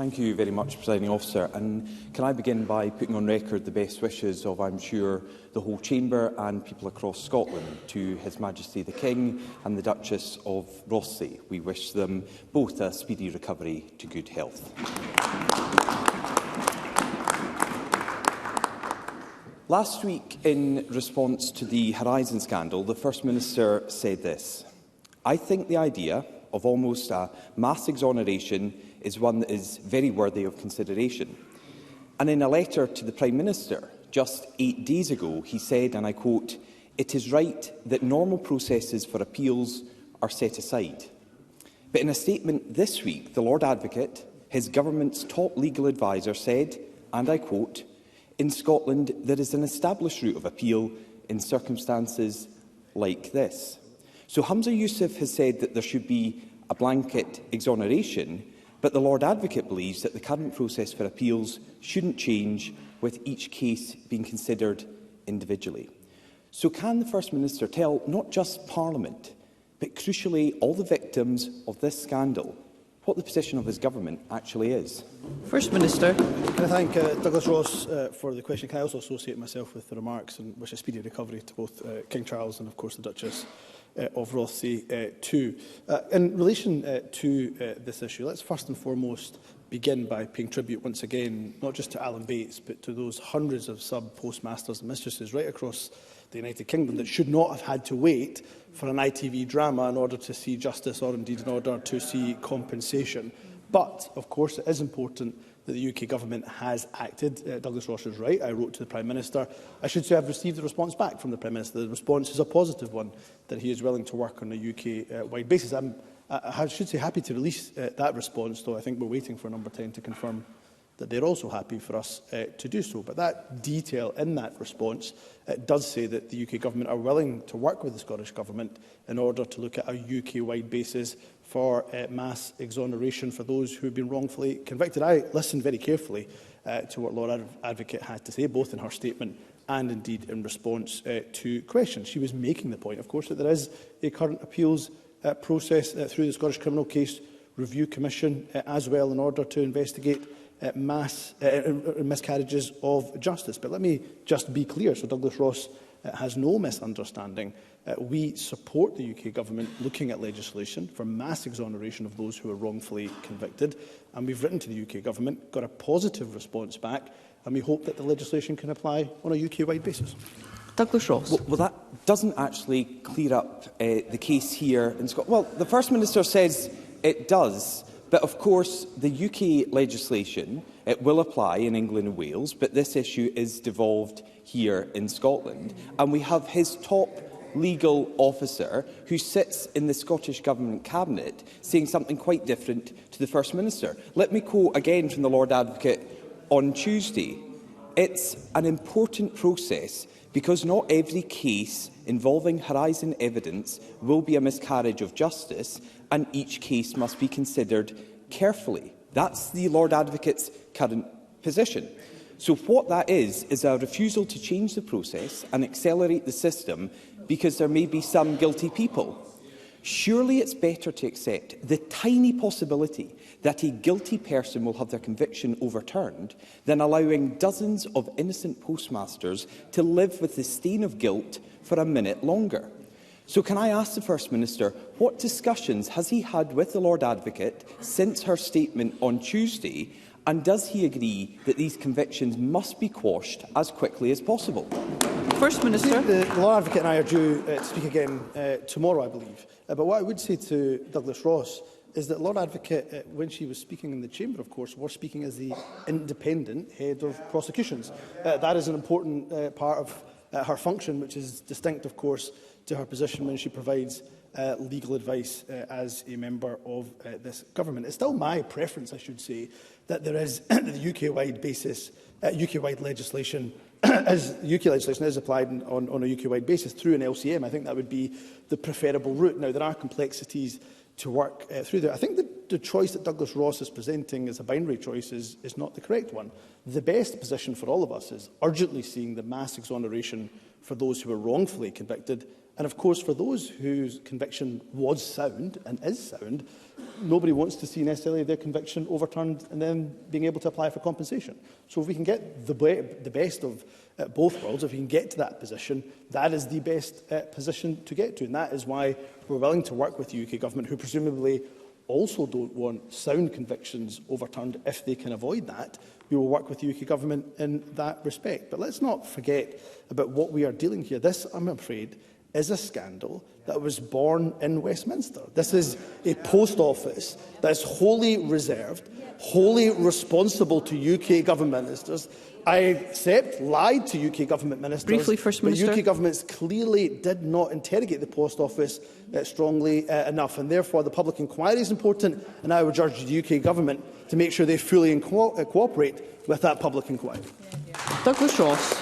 Thank you very much, Presiding Officer. And can I begin by putting on record the best wishes of, I'm sure, the whole Chamber and people across Scotland to His Majesty the King and the Duchess of Rothesay. We wish them both a speedy recovery to good health. Last week, in response to the Horizon scandal, the First Minister said this: "I think the idea of almost a mass exoneration is one that is very worthy of consideration." And in a letter to the Prime Minister just 8 days ago, he said, and I quote, "It is right that normal processes for appeals are set aside." But in a statement this week, the Lord Advocate, his government's top legal adviser, said, and I quote, "In Scotland, there is an established route of appeal in circumstances like this." So Humza Yousaf has said that there should be a blanket exoneration, but the Lord Advocate believes that the current process for appeals shouldn't change, with each case being considered individually. So can the First Minister tell not just Parliament, but crucially all the victims of this scandal, what the position of his government actually is? First Minister. Can I thank Douglas Ross for the question? Can I also associate myself with the remarks and wish a speedy recovery to both King Charles and, of course, the Duchess of Rothesay too. In relation to this issue, let's first and foremost begin by paying tribute once again, not just to Alan Bates, but to those hundreds of sub-postmasters and mistresses right across the United Kingdom that should not have had to wait for an ITV drama in order to see justice, or indeed in order to see compensation. But, of course, it is important that the UK Government has acted. Douglas Ross is right. I wrote to the Prime Minister. I should say I've received a response back from the Prime Minister. The response is a positive one, that he is willing to work on a UK-wide basis. I should say happy to release that response, though I think we're waiting for Number 10 to confirm that they're also happy for us to do so. But that detail in that response does say that the UK Government are willing to work with the Scottish Government in order to look at a UK-wide basis for mass exoneration for those who have been wrongfully convicted. I listened very carefully to what Lord Advocate had to say, both in her statement and indeed in response to questions. She was making the point, of course, that there is a current appeals process through the Scottish Criminal Case Review Commission as well, in order to investigate mass miscarriages of justice. But let me just be clear, so Douglas Ross has no misunderstanding. We support the UK Government looking at legislation for mass exoneration of those who are wrongfully convicted, and we've written to the UK Government, got a positive response back, and we hope that the legislation can apply on a UK-wide basis. Douglas Ross. Well, that doesn't actually clear up the case here in Scotland. Well, the First Minister says it does. But of course, the UK legislation will apply in England and Wales, but this issue is devolved here in Scotland. And we have his top legal officer, who sits in the Scottish Government Cabinet, saying something quite different to the First Minister. Let me quote again from the Lord Advocate on Tuesday. "It's an important process because not every case involving Horizon evidence will be a miscarriage of justice, and each case must be considered carefully." That's the Lord Advocate's current position. So what that is a refusal to change the process and accelerate the system because there may be some guilty people. Surely it's better to accept the tiny possibility that a guilty person will have their conviction overturned than allowing dozens of innocent postmasters to live with the stain of guilt for a minute longer. So can I ask the First Minister, what discussions has he had with the Lord Advocate since her statement on Tuesday, and does he agree that these convictions must be quashed as quickly as possible? First Minister. The Lord Advocate and I are due to speak again tomorrow, I believe. But what I would say to Douglas Ross is that Lord Advocate, when she was speaking in the Chamber, of course, was speaking as the independent head of prosecutions. That is an important part of her function, which is distinct, of course, to her position when she provides legal advice as a member of this government. It's still my preference, I should say, that there is the UK-wide basis, UK-wide legislation, as UK legislation is applied on a UK-wide basis through an LCM. I think that would be the preferable route. Now, there are complexities to work through there. I think the choice that Douglas Ross is presenting as a binary choice is not the correct one. The best position for all of us is urgently seeing the mass exoneration for those who are wrongfully convicted And of course, for those whose conviction was sound and is sound, nobody wants to see necessarily their conviction overturned and then being able to apply for compensation. So if we can get the best of both worlds, if we can get to that position, that is the best position to get to. And that is why we're willing to work with the UK Government, who presumably also don't want sound convictions overturned if they can avoid that. We will work with the UK Government in that respect. But let's not forget about what we are dealing here. This, I'm afraid, is a scandal that was born in Westminster. This is a post office that is wholly reserved, wholly responsible to UK Government ministers. I accept lied to UK Government ministers. Briefly, First Minister. But UK governments clearly did not interrogate the Post Office strongly enough, and therefore the public inquiry is important, and I would urge the UK Government to make sure they fully cooperate with that public inquiry. Douglas Ross.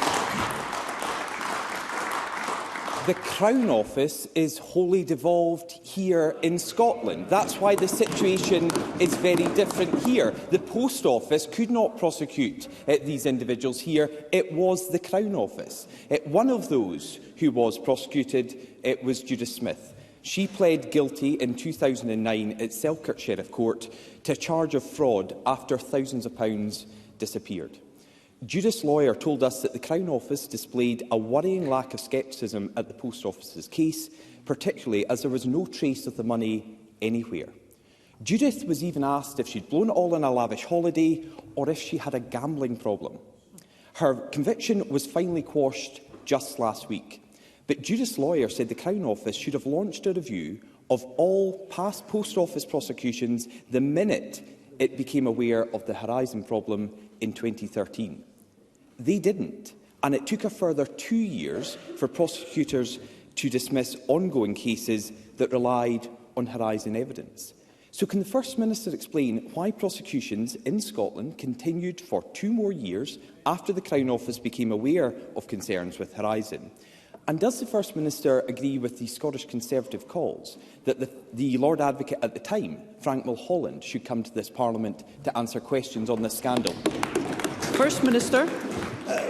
The Crown Office is wholly devolved here in Scotland. That's why the situation is very different here. The Post Office could not prosecute these individuals here. It was the Crown Office. One of those who was prosecuted was Judith Smith. She pled guilty in 2009 at Selkirk Sheriff Court to a charge of fraud after thousands of pounds disappeared. Judith's lawyer told us that the Crown Office displayed a worrying lack of scepticism at the Post Office's case, particularly as there was no trace of the money anywhere. Judith was even asked if she'd blown it all on a lavish holiday or if she had a gambling problem. Her conviction was finally quashed just last week, but Judith's lawyer said the Crown Office should have launched a review of all past Post Office prosecutions the minute it became aware of the Horizon problem in 2013. They didn't, and it took a further 2 years for prosecutors to dismiss ongoing cases that relied on Horizon evidence. So can the First Minister explain why prosecutions in Scotland continued for 2 more years after the Crown Office became aware of concerns with Horizon? And does the First Minister agree with the Scottish Conservative calls that the Lord Advocate at the time, Frank Mulholland, should come to this Parliament to answer questions on this scandal? First Minister.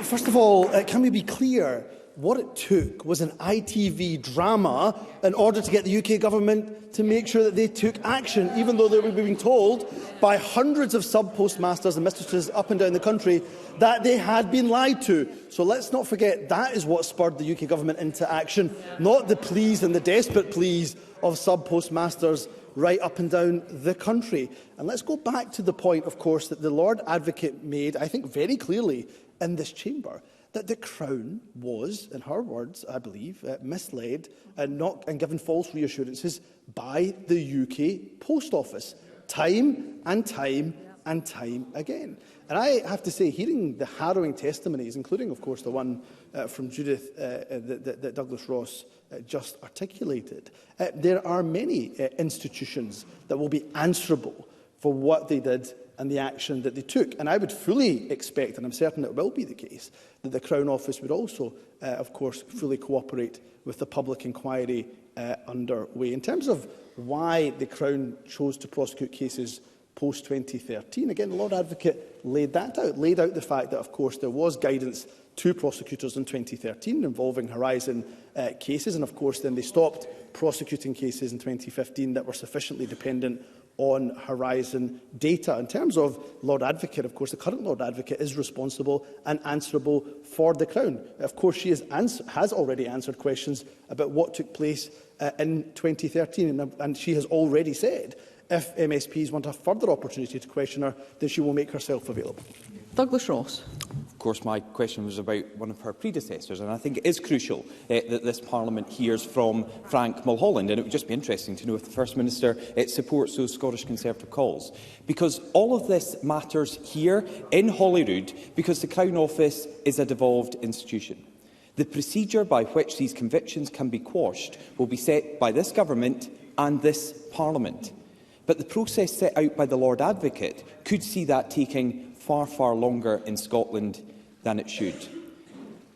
First of all, can we be clear? What it took was an ITV drama in order to get the UK Government to make sure that they took action, even though they were being told by hundreds of sub-postmasters and mistresses up and down the country that they had been lied to. So let's not forget that is what spurred the UK Government into action, not the pleas and the desperate pleas of sub-postmasters right up and down the country. And let's go back to the point, of course, that the Lord Advocate made, I think very clearly in this chamber, that the Crown was, in her words, I believe, misled and given false reassurances by the UK Post Office, time and time and time again. And I have to say, hearing the harrowing testimonies, including, of course, the one from Judith that Douglas Ross just articulated, there are many institutions that will be answerable for what they did and the action that they took. And I would fully expect, and I'm certain it will be the case, that the Crown Office would also, of course, fully cooperate with the public inquiry underway. In terms of why the Crown chose to prosecute cases post-2013, again, the Lord Advocate laid that out, laid out the fact that, of course, there was guidance to prosecutors in 2013 involving Horizon cases, and, of course, then they stopped prosecuting cases in 2015 that were sufficiently dependent on Horizon data. In terms of Lord Advocate, of course, the current Lord Advocate is responsible and answerable for the Crown. Of course, she has already answered questions about what took place in 2013, and she has already said if MSPs want a further opportunity to question her, then she will make herself available. Douglas Ross. Of course, my question was about one of her predecessors, and I think it is crucial that this Parliament hears from Frank Mulholland, and it would just be interesting to know if the First Minister supports those Scottish Conservative calls. Because all of this matters here in Holyrood because the Crown Office is a devolved institution. The procedure by which these convictions can be quashed will be set by this Government and this Parliament. But the process set out by the Lord Advocate could see that taking far, far longer in Scotland than it should.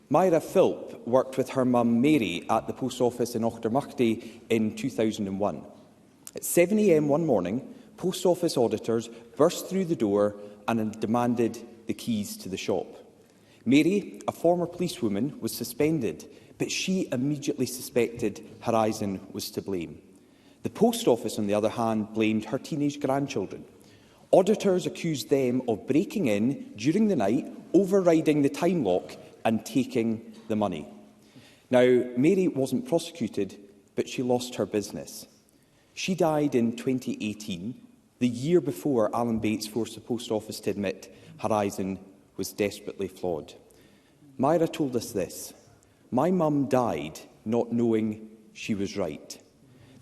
Myra Philp worked with her mum Mary at the Post Office in Auchtermuchty in 2001. At 7 a.m. one morning, Post Office auditors burst through the door and demanded the keys to the shop. Mary, a former policewoman, was suspended but she immediately suspected Horizon was to blame. The Post Office, on the other hand, blamed her teenage grandchildren. Auditors accused them of breaking in during the night, overriding the time lock and taking the money. Now, Mary wasn't prosecuted, but she lost her business. She died in 2018, the year before Alan Bates forced the Post Office to admit Horizon was desperately flawed. Myra told us this: "My mum died not knowing she was right."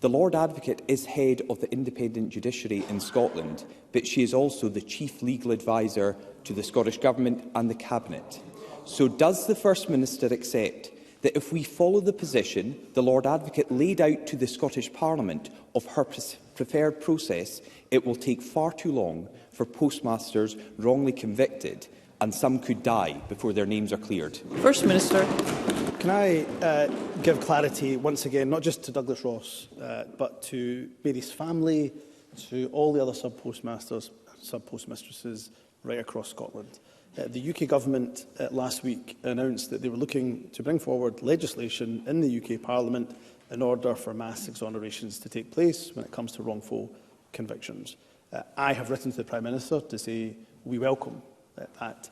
The Lord Advocate is head of the independent judiciary in Scotland, but she is also the chief legal adviser to the Scottish Government and the Cabinet. So does the First Minister accept that if we follow the position the Lord Advocate laid out to the Scottish Parliament of her preferred process, it will take far too long for postmasters wrongly convicted, and some could die before their names are cleared? First Minister. Can I give clarity once again, not just to Douglas Ross, but to Mary's family, to all the other sub-postmasters, sub-postmistresses right across Scotland. The UK Government last week announced that they were looking to bring forward legislation in the UK Parliament in order for mass exonerations to take place when it comes to wrongful convictions. I have written to the Prime Minister to say we welcome that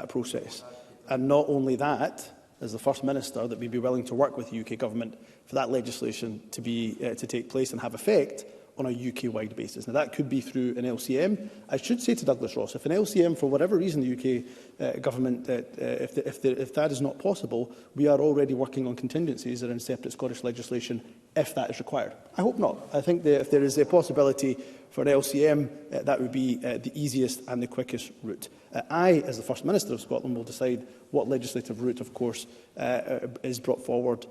process. And not only that, as the First Minister, that we'd be willing to work with the UK Government for that legislation to take place and have effect on a UK-wide basis. Now, that could be through an LCM. I should say to Douglas Ross, if an LCM, for whatever reason, the UK Government, if that is not possible, we are already working on contingencies that are in separate Scottish legislation if that is required. I hope not. I think that if there is a possibility for an LCM, that would be the easiest and the quickest route. I, as the First Minister of Scotland, will decide what legislative route, of course, is brought forward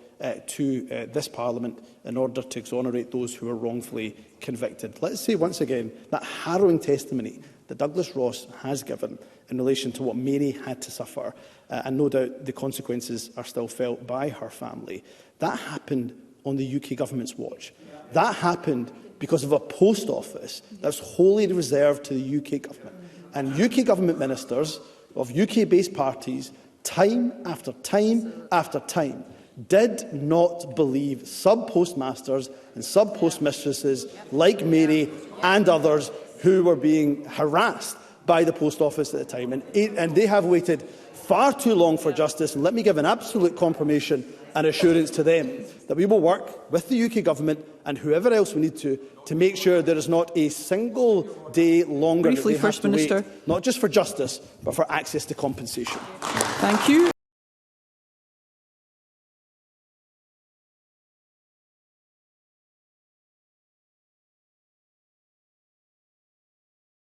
to this Parliament in order to exonerate those who are wrongfully convicted. Let's say once again that harrowing testimony that Douglas Ross has given in relation to what Mary had to suffer, and no doubt the consequences are still felt by her family. That happened on the UK Government's watch. That happened because of a post office that's wholly reserved to the UK Government. And UK Government ministers of UK-based parties, time after time after time, did not believe sub-postmasters and sub-postmistresses like Mary and others who were being harassed by the Post Office at the time. And they have waited far too long for justice. And let me give an absolute confirmation and assurance to them that we will work with the UK Government and whoever else we need to make sure there is not a single day longer that they have to wait, not just for justice, but for access to compensation. Thank you.